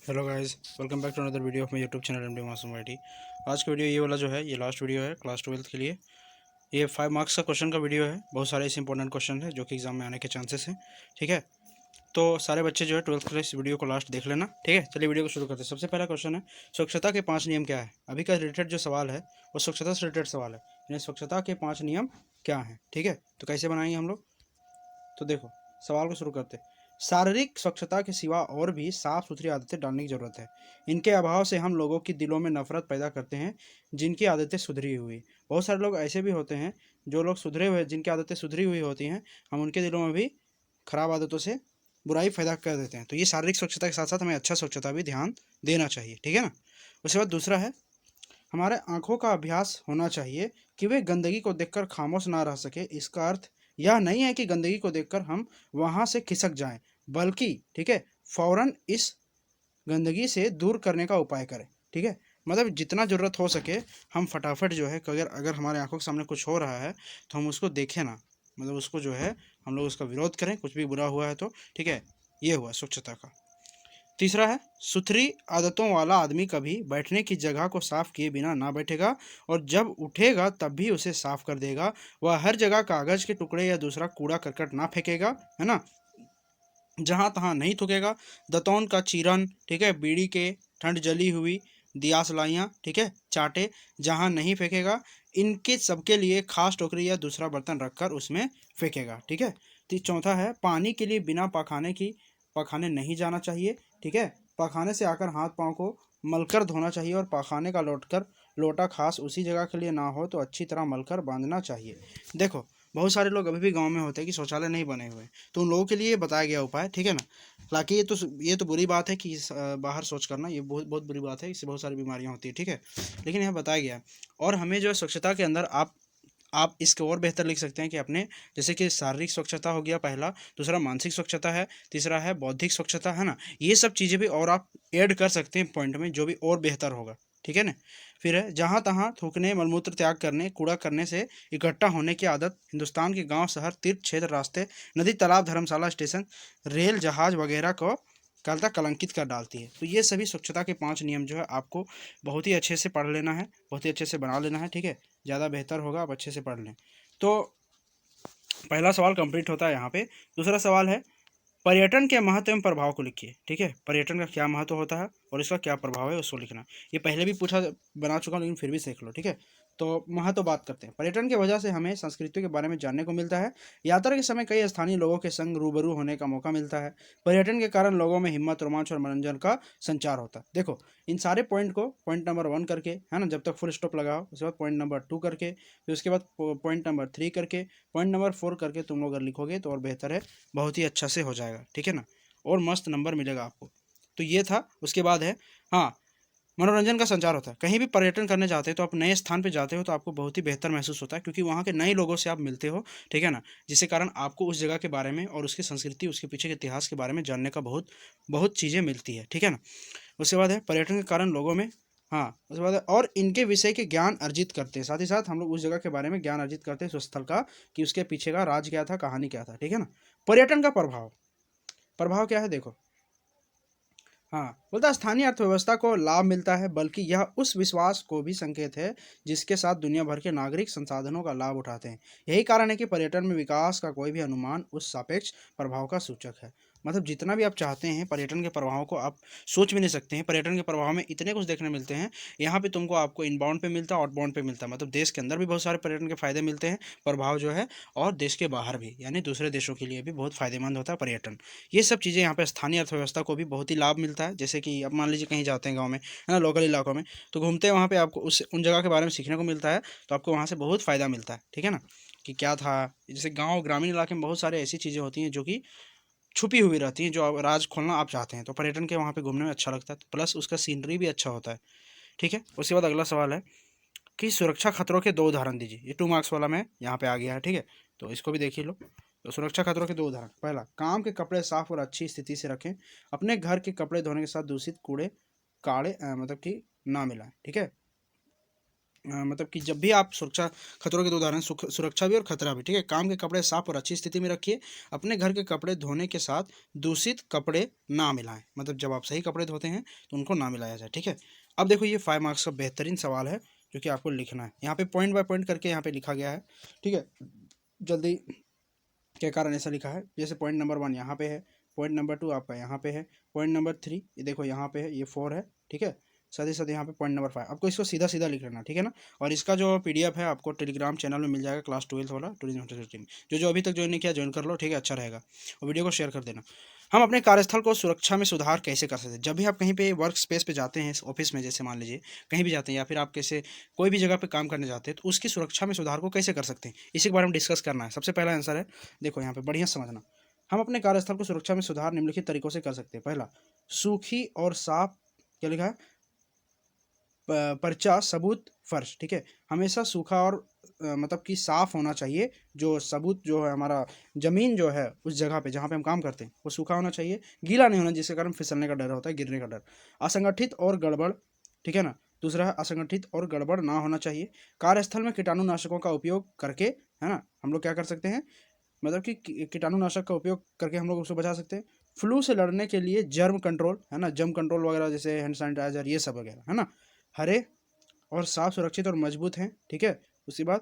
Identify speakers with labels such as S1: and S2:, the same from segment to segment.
S1: Hello guys, welcome back to another video of my YouTube channel MD Masoom IT. आज का video ये वाला जो है ये लास्ट वीडियो है क्लास 12th के लिए। ये 5 मार्क्स का क्वेश्चन का वीडियो है। बहुत सारे ऐसे इंपॉर्टेंट क्वेश्चन है जो कि एग्जाम में आने के चांसेस हैं। ठीक है, तो सारे बच्चे जो है 12th के लिए इस वीडियो को लास्ट देख लेना। ठीक है, चलिए वीडियो को शुरू करते हैं। सबसे पहला क्वेश्चन है, स्वच्छता के 5 नियम क्या है। अभी का रिलेटेड जो सवाल है वो स्वच्छता से रिलेटेड सवाल है, यानी स्वच्छता के 5 नियम क्या हैं। ठीक है, तो कैसे बनाएंगे हम लोग, तो देखो सवाल को शुरू करते हैं। शारीरिक स्वच्छता के सिवा और भी साफ सुथरी आदतें डालने की जरूरत है। इनके अभाव से हम लोगों की दिलों में नफरत पैदा करते हैं जिनकी आदतें सुधरी हुई। बहुत सारे लोग ऐसे भी होते हैं जो लोग सुधरे हुए, जिनकी आदतें सुधरी हुई होती हैं, हम उनके दिलों में भी खराब आदतों से बुराई पैदा कर देते हैं। तो ये शारीरिक स्वच्छता के साथ साथ हमें अच्छा स्वच्छता भी ध्यान देना चाहिए। ठीक है ना। उसके बाद दूसरा है, हमारे आंखों का अभ्यास होना चाहिए कि वे गंदगी को देखकर खामोश ना रह सके। इसका अर्थ यह नहीं है कि गंदगी को देखकर हम वहां से खिसक जाएं, बल्कि ठीक है फौरन इस गंदगी से दूर करने का उपाय करें। ठीक है, मतलब जितना ज़रूरत हो सके हम फटाफट जो है, अगर अगर हमारे आंखों के सामने कुछ हो रहा है तो हम उसको देखें ना, मतलब उसको जो है हम लोग उसका विरोध करें, कुछ भी बुरा हुआ है तो। ठीक है, ये हुआ स्वच्छता का। तीसरा है, सुथरी आदतों वाला आदमी कभी बैठने की जगह को साफ किए बिना ना बैठेगा और जब उठेगा तब भी उसे साफ कर देगा। वह हर जगह कागज के टुकड़े या दूसरा कूड़ा करकट ना फेंकेगा, है ना, जहाँ तहाँ नहीं थूकेगा। दतौन का चीरन, ठीक है, बीड़ी के ठंड जली हुई दियासलाइयाँ, ठीक है, चाटे जहाँ नहीं फेंकेगा। इनके सबके लिए खास टोकरी या दूसरा बर्तन रखकर उसमें फेंकेगा। ठीक है। तो चौथा है, पानी के लिए बिना पखाने नहीं जाना चाहिए। ठीक है, पखाने से आकर हाथ पाँव को मलकर धोना चाहिए और पखाने का लोटा खास उसी जगह के लिए ना हो तो अच्छी तरह मलकर बांधना चाहिए। देखो बहुत सारे लोग अभी भी गांव में होते हैं कि शौचालय नहीं बने हुए, तो उन लोगों के लिए बताया गया उपाय। ठीक है ना। हालांकि ये तो बुरी बात है कि बाहर शौच करना, ये बहुत बहुत बुरी बात है, इससे बहुत सारी बीमारियां होती है। ठीक है, लेकिन यह बताया गया है। और हमें जो है स्वच्छता के अंदर आप इसको और बेहतर लिख सकते हैं कि अपने, जैसे कि शारीरिक स्वच्छता हो गया पहला, दूसरा मानसिक स्वच्छता है, तीसरा है बौद्धिक स्वच्छता, है ना। ये सब चीज़ें भी और आप ऐड कर सकते हैं पॉइंट में, जो भी और बेहतर होगा। ठीक है ना। फिर है, जहाँ तहाँ थूकने, मलमूत्र त्याग करने, कूड़ा करने से इकट्ठा होने की आदत हिंदुस्तान के गांव, शहर, तीर्थ क्षेत्र, रास्ते, नदी, तालाब, धर्मशाला, स्टेशन, रेल, जहाज वगैरह को कलता कलंकित कर डालती है। तो ये सभी स्वच्छता के 5 नियम जो है आपको बहुत ही अच्छे से पढ़ लेना है, बहुत ही अच्छे से बना लेना है। ठीक है, ज़्यादा बेहतर होगा आप अच्छे से पढ़ लें। तो पहला सवाल कंप्लीट होता है यहाँ पे। दूसरा सवाल है, पर्यटन के महत्व एवं प्रभाव को लिखिए। ठीक है, पर्यटन का क्या महत्व होता है और इसका क्या प्रभाव है उसको लिखना। ये पहले भी पूछा बना चुका हूँ, लेकिन फिर भी सीख लो। ठीक है, तो महत्व बात करते हैं। पर्यटन की वजह से हमें संस्कृतियों के बारे में जानने को मिलता है। यात्रा के समय कई स्थानीय लोगों के संग रूबरू होने का मौका मिलता है। पर्यटन के कारण लोगों में हिम्मत, रोमांच और मनोरंजन का संचार होता है। देखो इन सारे पॉइंट को पॉइंट नंबर 1 करके, है ना, जब तक फुल स्टॉप लगाओ, उसके बाद पॉइंट नंबर 2 करके, फिर उसके बाद पॉइंट नंबर 3 करके, पॉइंट नंबर 4 करके तुम लोग अगर लिखोगे तो और बेहतर है, बहुत ही अच्छा से हो जाएगा। ठीक है ना, और मस्त नंबर मिलेगा आपको। तो ये था। उसके बाद है, हाँ, मनोरंजन का संचार होता है। कहीं भी पर्यटन करने जाते हो तो आप नए स्थान पे जाते हो तो आपको बहुत ही बेहतर महसूस होता है, क्योंकि वहाँ के नए लोगों से आप मिलते हो। ठीक है ना, जिसके कारण आपको उस जगह के बारे में और उसकी संस्कृति, उसके पीछे के इतिहास के बारे में जानने का बहुत बहुत चीज़ें मिलती है। ठीक है ना। उसके बाद है, पर्यटन के कारण लोगों में, हाँ, उसके बाद है, और इनके विषय के ज्ञान अर्जित करते हैं। साथ ही साथ हम लोग उस जगह के बारे में ज्ञान अर्जित करते हैं, उस स्थल का, कि उसके पीछे का राज क्या था, कहानी क्या था। ठीक है ना। पर्यटन का प्रभाव, प्रभाव क्या है देखो, हाँ, बोलता है स्थानीय अर्थव्यवस्था को लाभ मिलता है, बल्कि यह उस विश्वास को भी संकेत है जिसके साथ दुनिया भर के नागरिक संसाधनों का लाभ उठाते हैं। यही कारण है कि पर्यटन में विकास का कोई भी अनुमान उस सापेक्ष प्रभाव का सूचक है। मतलब जितना भी आप चाहते हैं पर्यटन के प्रभावों को आप सोच भी नहीं सकते हैं। पर्यटन के प्रभाव में इतने कुछ देखने मिलते हैं। यहाँ पे तुमको आपको इनबाउंड पे मिलता है, आउटबाउंड पे मिलता है, मतलब देश के अंदर भी बहुत सारे पर्यटन के फायदे मिलते हैं, प्रभाव जो है, और देश के बाहर भी, यानी दूसरे देशों के लिए भी बहुत फायदेमंद होता है पर्यटन। ये सब चीज़ें यहाँ पे स्थानीय अर्थव्यवस्था को भी बहुत ही लाभ मिलता है। जैसे कि अब मान लीजिए कहीं जाते हैं गाँव में, है ना, लोकल इलाकों में, तो घूमते हैं, वहाँ पे आपको उन जगह के बारे में सीखने को मिलता है, तो आपको वहाँ से बहुत फ़ायदा मिलता है। ठीक है ना, कि क्या था। जैसे गाँव ग्रामीण इलाके में बहुत सारे ऐसी चीज़ें होती हैं जो कि छुपी हुई रहती हैं, जो आप राज खोलना आप चाहते हैं, तो पर्यटन के वहाँ पे घूमने में अच्छा लगता है, प्लस उसका सीनरी भी अच्छा होता है। ठीक है। उसके बाद अगला सवाल है कि सुरक्षा खतरों के 2 उदाहरण दीजिए। ये 2 मार्क्स वाला में यहाँ पे आ गया है। ठीक है, तो इसको भी देख ही लो। तो सुरक्षा खतरों के 2 उदाहरण, पहला, काम के कपड़े साफ और अच्छी स्थिति से रखें। अपने घर के कपड़े धोने के साथ दूषित कूड़े काड़े मतलब कि ना मिलाएं। ठीक है। मतलब कि जब भी आप सुरक्षा खतरों के दो उदाहरण सुरक्षा भी और खतरा भी, ठीक है। काम के कपड़े साफ और अच्छी स्थिति में रखिए। अपने घर के कपड़े धोने के साथ दूषित कपड़े ना मिलाएं, मतलब जब आप सही कपड़े धोते हैं तो उनको ना मिलाया जाए, ठीक है। अब देखो ये 5 मार्क्स का बेहतरीन सवाल है जो कि आपको लिखना है। यहाँ पे पॉइंट बाय पॉइंट करके यहाँ पे लिखा गया है, ठीक है। जल्दी के कारण ऐसा लिखा है, जैसे पॉइंट नंबर 1 यहाँ पे है, पॉइंट नंबर 2 आपका यहाँ पे है, पॉइंट नंबर 3 ये देखो यहाँ पे है, ये 4 है, ठीक है। साथ ही साथ यहाँ पे पॉइंट नंबर 5 आपको इसको सीधा सीधा लिख लेना, ठीक है ना। और इसका जो पीडीएफ है आपको टेलीग्राम चैनल में मिल जाएगा, क्लास 12th वाला टूरिज्म होटल। जो अभी तक ज्वाइन नहीं किया ज्वाइन कर लो, ठीक है, अच्छा रहेगा। और वीडियो को शेयर कर देना। हम अपने कार्यस्थल को सुरक्षा में सुधार कैसे कर सकते हैं? जब भी आप कहीं पे वर्क स्पेस पे जाते हैं, ऑफिस में जैसे मान लीजिए कहीं भी जाते हैं, या फिर आप कैसे कोई भी जगह पे काम करने जाते हैं, तो उसकी सुरक्षा में सुधार को कैसे कर सकते हैं, इसी के बारे में डिस्कस करना है। सबसे पहला आंसर है, देखो यहाँ पे बढ़िया समझना। हम अपने कार्यस्थल को सुरक्षा में सुधार निम्नलिखित तरीकों से कर सकते हैं। पहला, सूखी और साफ, क्या लिखा है, पर्चा सबूत फर्श, ठीक है। हमेशा सूखा और मतलब कि साफ होना चाहिए। जो सबूत जो है हमारा ज़मीन जो है उस जगह पे जहाँ पे हम काम करते हैं वो सूखा होना चाहिए, गीला नहीं होना, जिसके कारण फिसलने का डर होता है, गिरने का डर। असंगठित और गड़बड़, ठीक है ना। दूसरा है असंगठित और गड़बड़ ना होना चाहिए। कार्यस्थल में कीटाणुनाशकों का उपयोग करके, है ना, हम लोग क्या कर सकते हैं, मतलब कि कीटाणुनाशक का उपयोग करके हम लोग उसको बचा सकते हैं। फ्लू से लड़ने के लिए जर्म कंट्रोल, है ना, जर्म कंट्रोल वगैरह जैसे हैंड सैनिटाइजर ये सब वगैरह, है ना, हरे और साफ, सुरक्षित और मजबूत हैं, ठीक है। उसके बाद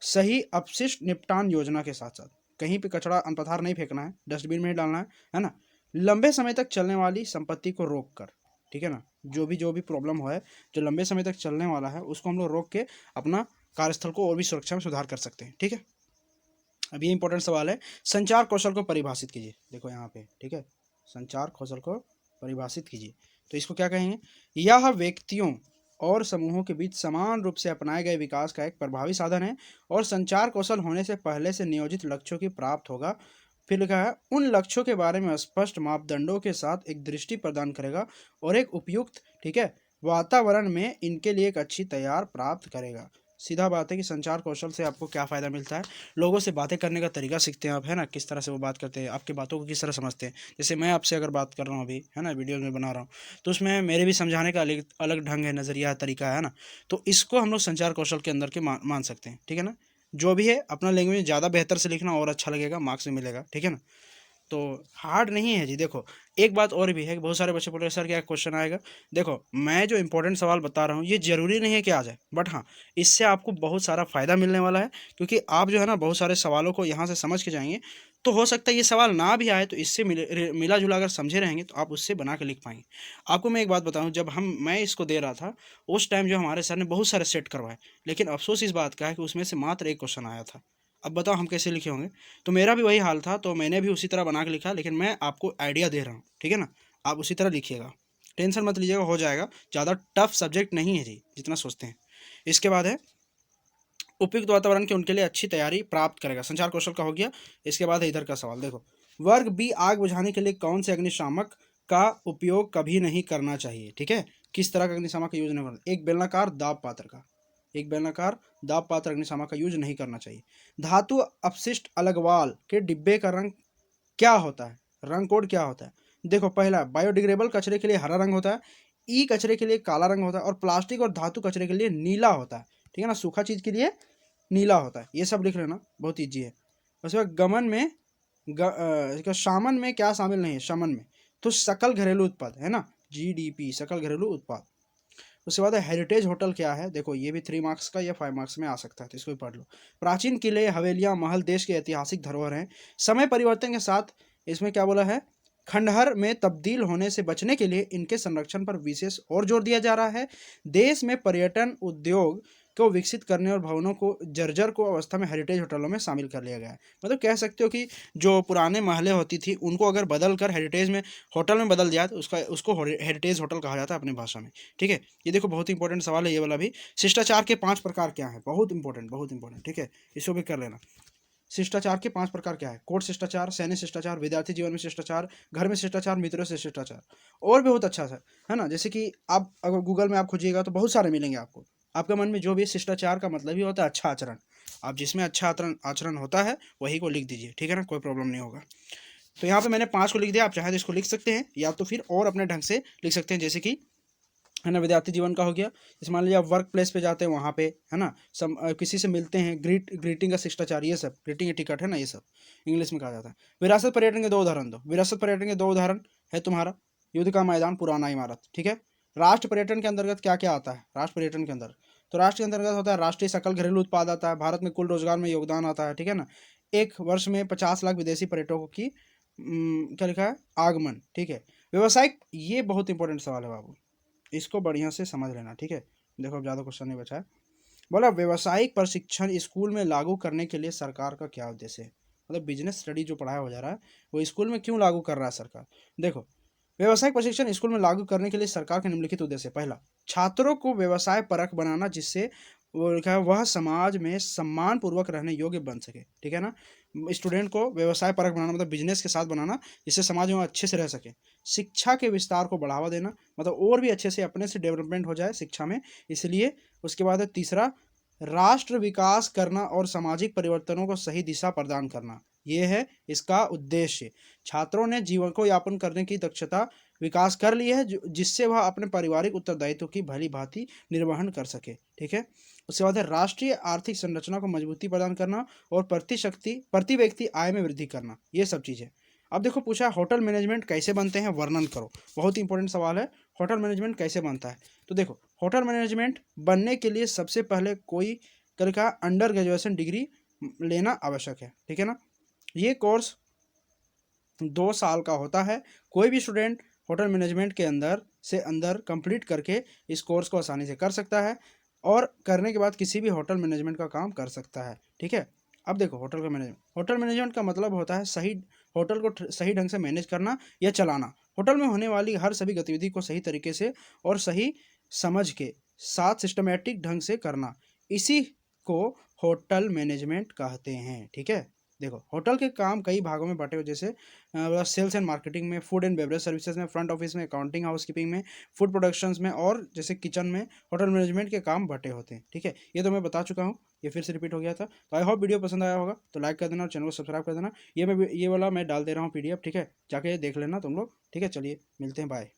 S1: सही अपशिष्ट निपटान योजना के साथ साथ कहीं पे कचरा अनपथार नहीं फेंकना है, डस्टबिन में ही डालना है ना। लंबे समय तक चलने वाली संपत्ति को रोक कर, ठीक है ना, जो भी प्रॉब्लम हो है, जो लंबे समय तक चलने वाला है उसको हम लोग रोक के अपना कार्यस्थल को और भी सुरक्षा में सुधार कर सकते हैं, ठीक है। अब ये इंपॉर्टेंट सवाल है, संचार कौशल को परिभाषित कीजिए। देखो यहाँ पे, ठीक है, संचार कौशल को परिभाषित कीजिए। तो इसको क्या कहेंगे, यह व्यक्तियों और समूहों के बीच समान रूप से अपनाए गए विकास का एक प्रभावी साधन है और संचार कौशल होने से पहले से नियोजित लक्ष्यों की प्राप्त होगा। फिर लिखा है, उन लक्ष्यों के बारे में स्पष्ट मापदंडों के साथ एक दृष्टि प्रदान करेगा और एक उपयुक्त, ठीक है, वातावरण में इनके लिए एक अच्छी तैयार प्राप्त करेगा। सीधा बात है कि संचार कौशल से आपको क्या फ़ायदा मिलता है, लोगों से बातें करने का तरीका सीखते हैं आप, है ना, किस तरह से वो बात करते हैं, आपकी बातों को किस तरह समझते हैं। जैसे मैं आपसे अगर बात कर रहा हूँ अभी, है ना, वीडियो में बना रहा हूँ, तो उसमें मेरे भी समझाने का अलग अलग ढंग है, नज़रिया, तरीका है ना। तो इसको हम लोग संचार कौशल के अंदर के मान सकते हैं, ठीक है ना। जो भी है अपना लैंग्वेज ज़्यादा बेहतर से लिखना और अच्छा लगेगा, मार्क्स भी मिलेगा, ठीक है ना। तो हार्ड नहीं है जी। देखो एक बात और भी है कि बहुत सारे बच्चे बोले सर क्या क्वेश्चन आएगा। देखो मैं जो इंपॉर्टेंट सवाल बता रहा हूँ ये ज़रूरी नहीं है कि आ जाए, बट हाँ इससे आपको बहुत सारा फ़ायदा मिलने वाला है, क्योंकि आप जो है ना बहुत सारे सवालों को यहाँ से समझ के जाएंगे। तो हो सकता है ये सवाल ना भी आए तो इससे मिला जुला अगर समझे रहेंगे तो आप उससे बना के लिख पाएंगे। आपको मैं एक बात बताऊँ, जब मैं इसको दे रहा था उस टाइम जो हमारे सर ने बहुत सारे सेट करवाए, लेकिन अफसोस इस बात का है कि उसमें से मात्र एक क्वेश्चन आया था। अब बताओ हम कैसे लिखे होंगे। तो मेरा भी वही हाल था, तो मैंने भी उसी तरह बना के लिखा, लेकिन मैं आपको आइडिया दे रहा हूँ, ठीक है ना। आप उसी तरह लिखिएगा, टेंशन मत लीजिएगा, हो जाएगा। ज़्यादा टफ सब्जेक्ट नहीं है जी जितना सोचते हैं। इसके बाद है उपयुक्त वातावरण की उनके लिए अच्छी तैयारी प्राप्त करेगा, संचार कौशल का हो गया। इसके बाद है इधर का सवाल, देखो वर्ग बी, आग बुझाने के लिए कौन से अग्निशामक का उपयोग कभी नहीं करना चाहिए, ठीक है। किस तरह का अग्निशामक का यूज नहीं करना, एक बेलनाकार दाब पात्र का, एक बेलनाकार दाब पात्र अग्निशामक का यूज नहीं करना चाहिए। धातु अपशिष्ट अलगवाल के डिब्बे का रंग क्या होता है, रंग कोड क्या होता है। देखो पहला, बायोडिग्रेडेबल कचरे के लिए हरा रंग होता है, ई कचरे के लिए काला रंग होता है, और प्लास्टिक और धातु कचरे के लिए नीला होता है, ठीक है ना, सूखा चीज़ के लिए नीला होता है। ये सब लिख लेना, बहुत ईजी है। उसके बाद गमन में शामन में क्या शामिल नहीं है, शमन में तो सकल घरेलू उत्पाद, है ना, जीडीपी, सकल घरेलू उत्पाद। उसके बाद हेरिटेज होटल क्या है, देखो ये भी 3 मार्क्स का या 5 मार्क्स में आ सकता है, तो इसको भी पढ़ लो। प्राचीन किले, हवेलियां, महल देश के ऐतिहासिक धरोहर हैं। समय परिवर्तन के साथ इसमें क्या बोला है, खंडहर में तब्दील होने से बचने के लिए इनके संरक्षण पर विशेष और जोर दिया जा रहा है। देश में पर्यटन उद्योग को विकसित करने और भवनों को जर्जर को अवस्था में हेरिटेज होटलों में शामिल कर लिया गया है। मतलब कह सकते हो कि जो पुराने महलें होती थी उनको अगर बदल कर हेरिटेज में होटल में बदल दिया तो उसको हेरिटेज होटल कहा जाता है अपनी भाषा में, ठीक है। ये देखो बहुत इंपॉर्टेंट सवाल है ये वाला भी। शिष्टाचार के 5 प्रकार क्या है, बहुत इंपॉर्टेंट, ठीक है, इसको भी कर लेना। शिष्टाचार के 5 प्रकार क्या है, कोर्ट शिष्टाचार, सैन्य शिष्टाचार, विद्यार्थी जीवन में शिष्टाचार, घर में शिष्टाचार, मित्रों से शिष्टाचार। और भी बहुत अच्छा है ना, जैसे कि आप अगर गूगल में आप खोजिएगा तो बहुत सारे मिलेंगे आपको। आपके मन में जो भी शिष्टाचार का मतलब ही होता है अच्छा आचरण, आप जिसमें अच्छा आचरण होता है वही को लिख दीजिए, ठीक है ना, कोई प्रॉब्लम नहीं होगा। तो यहाँ पे मैंने 5 को लिख दिया, आप चाहे तो इसको लिख सकते हैं या तो फिर और अपने ढंग से लिख सकते हैं, जैसे कि है ना, विद्यार्थी जीवन का हो गया। जैसे मान लीजिए आप वर्क प्लेस पे जाते हैं, वहाँ पे है ना किसी से मिलते हैं, ग्रीटिंग का शिष्टाचार, ये सब ग्रीटिंग एटिकेट है ना, ये सब इंग्लिश में कहा जाता है। विरासत पर्यटन के दो उदाहरण दो। विरासत पर्यटन के दो उदाहरण है तुम्हारा युद्ध का मैदान, पुराना इमारत, ठीक है। राष्ट्र पर्यटन के अंतर्गत क्या क्या आता है राष्ट्र पर्यटन के अंदर? तो राष्ट्र के अंतर्गत होता है राष्ट्रीय सकल घरेलू उत्पाद आता है, भारत में कुल रोजगार में योगदान आता है, ठीक है ना। एक वर्ष में 50 लाख विदेशी पर्यटकों की क्या लिखा है, आगमन, ठीक है। व्यवसायिक, ये बहुत इंपॉर्टेंट सवाल है बाबू, इसको बढ़िया से समझ लेना, ठीक है। देखो अब ज़्यादा क्वेश्चन नहीं बचा है। बोला व्यवसायिक प्रशिक्षण स्कूल में लागू करने के लिए सरकार का क्या उद्देश्य है? मतलब बिजनेस स्टडी जो पढ़ाया हो जा रहा है वो स्कूल में क्यों लागू कर रहा है सरकार? देखो, व्यवसायिक प्रशिक्षण स्कूल में लागू करने के लिए सरकार के निम्नलिखित उद्देश्य है। पहला, छात्रों को व्यवसाय परख बनाना, जिससे वो लिखा है वह समाज में सम्मान पूर्वक रहने योग्य बन सके, ठीक है ना। स्टूडेंट को व्यवसाय परख बनाना मतलब बिजनेस के साथ बनाना, जिससे समाज में अच्छे से रह सके। शिक्षा के विस्तार को बढ़ावा देना, मतलब और भी अच्छे से अपने से डेवलपमेंट हो जाए शिक्षा में, इसलिए। उसके बाद है तीसरा, राष्ट्र विकास करना और सामाजिक परिवर्तनों को सही दिशा प्रदान करना, ये है इसका उद्देश्य। छात्रों ने जीवन को यापन करने की दक्षता विकास कर ली है, जिससे वह अपने पारिवारिक उत्तरदायित्व की भली भांति निर्वहन कर सके, ठीक है। उसके बाद है राष्ट्रीय आर्थिक संरचना को मजबूती प्रदान करना और प्रति व्यक्ति आय में वृद्धि करना, ये सब चीज़ें। अब देखो पूछा होटल मैनेजमेंट कैसे बनते हैं, वर्णन करो। बहुत ही इंपॉर्टेंट सवाल है, होटल मैनेजमेंट कैसे बनता है। तो देखो, होटल मैनेजमेंट बनने के लिए सबसे पहले कोई कर का अंडर ग्रेजुएशन डिग्री लेना आवश्यक है, ठीक है ना। ये कोर्स 2 साल का होता है। कोई भी स्टूडेंट होटल मैनेजमेंट के अंदर कंप्लीट करके इस कोर्स को आसानी से कर सकता है और करने के बाद किसी भी होटल मैनेजमेंट का काम कर सकता है, ठीक है। अब देखो होटल मैनेजमेंट का मतलब होता है होटल को सही ढंग से मैनेज करना या चलाना। होटल में होने वाली हर सभी गतिविधि को सही तरीके से और सही समझ के साथ सिस्टमेटिक ढंग से करना, इसी को होटल मैनेजमेंट कहते हैं, ठीक है। देखो होटल के काम कई भागों में बटे हुए, जैसे सेल्स एंड मार्केटिंग में, फूड एंड बेवरेज सर्विसेज में, फ्रंट ऑफिस में, अकाउंटिंग हाउस कीपिंग में, फूड प्रोडक्शंस में, और जैसे किचन में होटल मैनेजमेंट के काम बटे होते हैं, ठीक है। ये तो मैं बता चुका हूँ, ये फिर से रिपीट हो गया था। तो आई होप वीडियो पसंद आया होगा, तो लाइक कर देना और चैनल को सब्सक्राइब कर देना। ये वाला मैं डाल दे रहा हूँ PDF, ठीक है, जाके देख लेना तुम लोग, ठीक है। चलिए मिलते हैं, बाय।